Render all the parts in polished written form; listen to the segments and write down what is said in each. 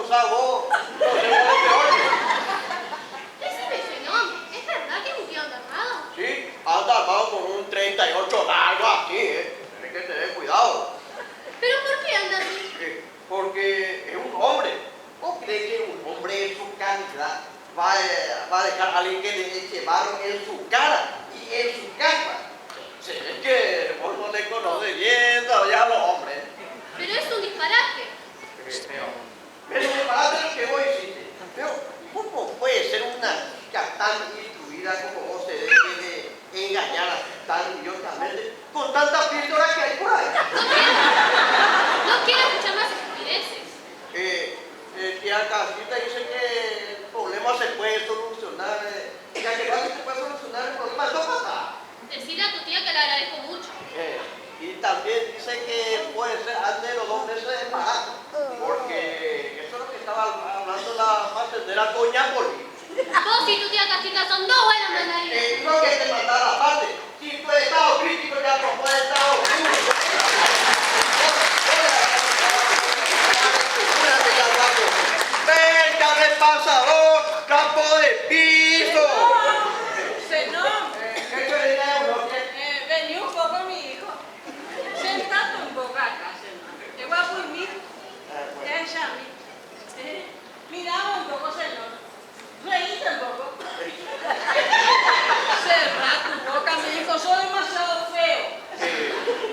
usás vos, no sé, vos lo peor. Decime, Zenón, ¿es verdad que mi tío anda armado? Sí, anda armado con un 38 largo así, Tienes que tener cuidado. ¿Pero por qué anda así? Porque es un hombre. ¿Vos crees que un hombre en su calidad va a dejar a alguien que le eche barro en su cara y en su casa? Sí, es que vos no le conoces bien todavía a los hombres. Pero es un disparate. Pero disparate lo que vos hiciste. Pero ¿cómo puede ser una chica tan instruida como vos se deje de engañar tan idiotamente con tanta píldora que hay por ahí? No quiero escuchar más estupideces. Tía Casita dice que el problema se puede solucionar. Ya que va que se puede solucionar el problema de dos patas. Decirle a tu tía que le agradezco mucho. Y también dice que puede ser antes de los 2 meses de embarazo. Porque eso es lo que estaba hablando la facendera Doña Poli. Vos y tu tía Casita son dos buenas mandarinas. No que te mandara aparte. Si tu estado crítico ya no puede estado crítico. ¡Venga, repasador! ¡Campo de piso! Zenón, ¿Qué querés uno? vení un poco, mi hijo. Sentate un poco acá, Zenón. Te voy a dormir. Ya, miramos un poco, Zenón. Reíte un poco. Cerra tu boca, mi hijo. Soy demasiado feo.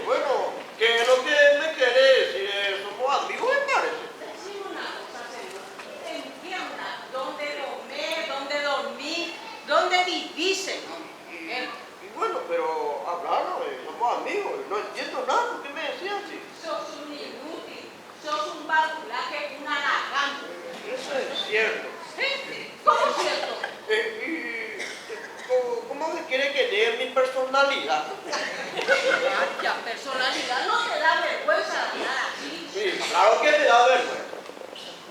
Bueno, ¿qué es lo que me querés decir? Somos amigos, me parece. Decime una cosa, Zenón. Entienda dónde comer, dónde dormir, dónde vivir, Zenón. Y bueno, pero hablarlo, somos amigos, no entiendo nada, ¿por qué me decías así? Sos un inútil. Sos un badulaque, un aragán. Eso es cierto. ¿Cómo es cierto? ¿Cómo se quiere que dé mi personalidad? Ya, personalidad no te da vergüenza hablar así. Sí, claro que me da vergüenza.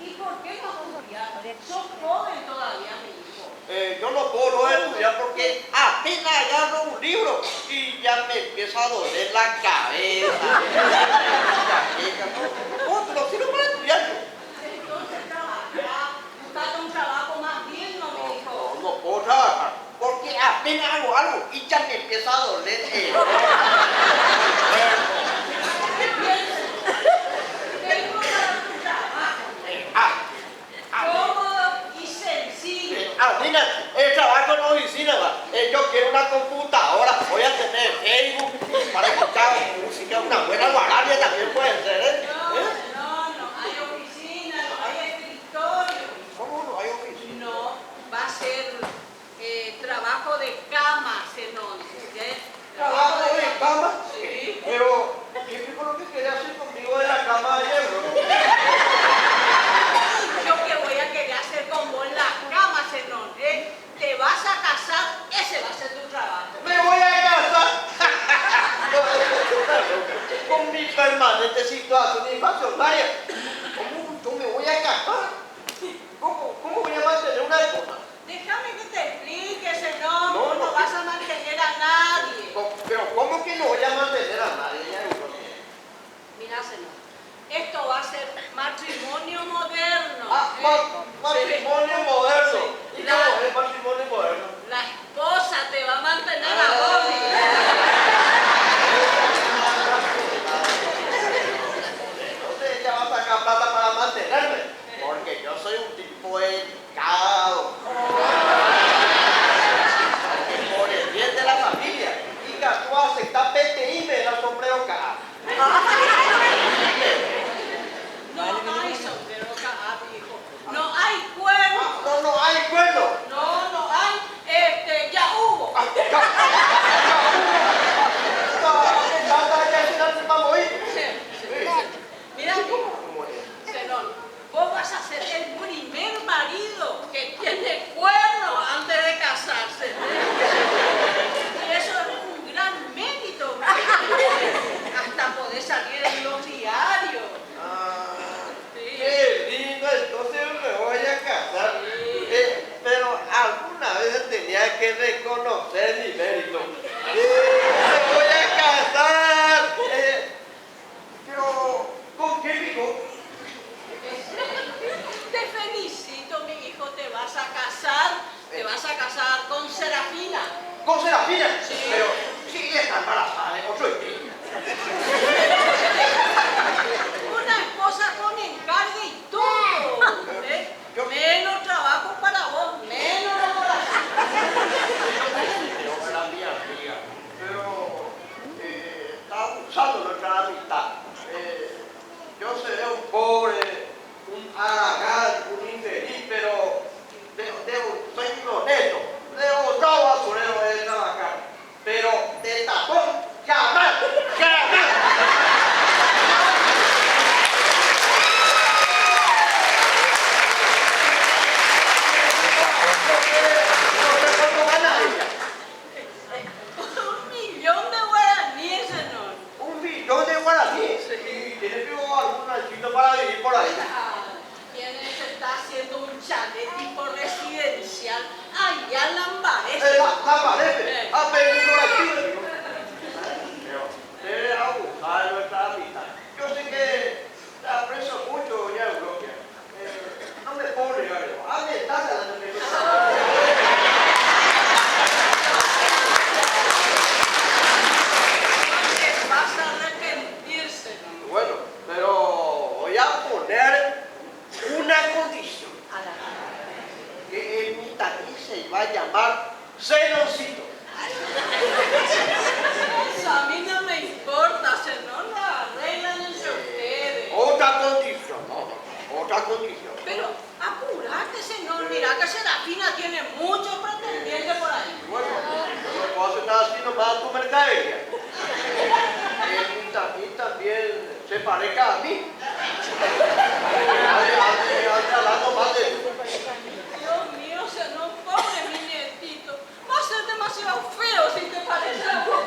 ¿Y por qué no estudiar? Sos joven todavía, mi hijo. Yo no puedo estudiar porque apenas agarro un libro y ya me empieza a doler la cabeza. No, pero sirve para estudiar. Entonces trabaja, buscate un trabajo más digno, mi hijo. No puedo trabajar porque apenas hago algo y ya me empieza a doler el cuerpo. ¿Qué piensas? Tengo para tu trabajo. Cómodo y sencillo. Mira, el trabajo en oficina, yo quiero una computadora, voy a tener Facebook para escuchar música, una buena guardia también puede ser, No, hay oficina, no hay escritorio. ¿Cómo no hay oficina? No, va a ser trabajo de cama, Zenón. ¿Trabajo de cama? Sí. Pero, ¿qué fue lo que quería hacer conmigo de la cama ayer, bro? Yo que voy a querer hacer con vos en la cama, Zenón, Te vas a casar, ese va a ser tu trabajo. ¡Me voy a casar! Con mi permanente situación inflacionaria. ¿Cómo yo me voy a casar? ¿Cómo voy a mantener una esposa? Déjame que te explique, Zenón, No, no vas a mantener a nadie. Pero ¿cómo que no voy a mantener a nadie? Mira, Zenón, esto va a ser matrimonio moderno. Matrimonio moderno. Sí. ¿Y cómo es matrimonio moderno? La esposa te va a mantener a vos, Entonces ella va a sacar plata para mantenerme. Porque yo soy un tipo educado. Por el bien de la familia. Y que tú aceptas PTI me da sombrero caro. No hay sombrero cagado, hijo. No hay cuerno. No hay cuerno. No hay a casar con Serafina. ¿Con Serafina? Sí. Pero si ella está embarazada de 8 días. Una esposa con encargo y todo. ¿Eh? Menos trabajo para vos, menos laboración. Pero la mía, pero está abusando nuestra amistad. Yo seré un pobre, un aragán, un infeliz, pero soy un honesto. Debo todo basurero de trabajar. Pero de tapón, jamás, jamás. Un millón de guaraníes, señor. Un millón de guaraníes. Y tiene que algún ranchito para vivir por ahí. ¿Quién está haciendo un chalet tipo residencial allá en Lambarés? Lambarés. Ha pedido la chiva. Debe abusar de nuestra amistad. Yo sé que te aprecio mucho, ya Europea. No me puedo negar. Hazme tarde a la Que vas a arrepentirse, ¿no? Bueno, pero voy a poner una condición. Que en mi taller se va a llamar Celoncito. Eso a mí no me importa, señor, lo arreglan entre ustedes. Otra condición, otra condición. Pero apurate, señor, mira que Serafina tiene muchos pretendientes por ahí. Bueno, yo no puedo estar haciendo más tu mercadería. Y también se parezca a mí. Ande hablando más de eso. Dios mío, señor, pobre mi nietito. Va a ser demasiado feo si te parece a vos.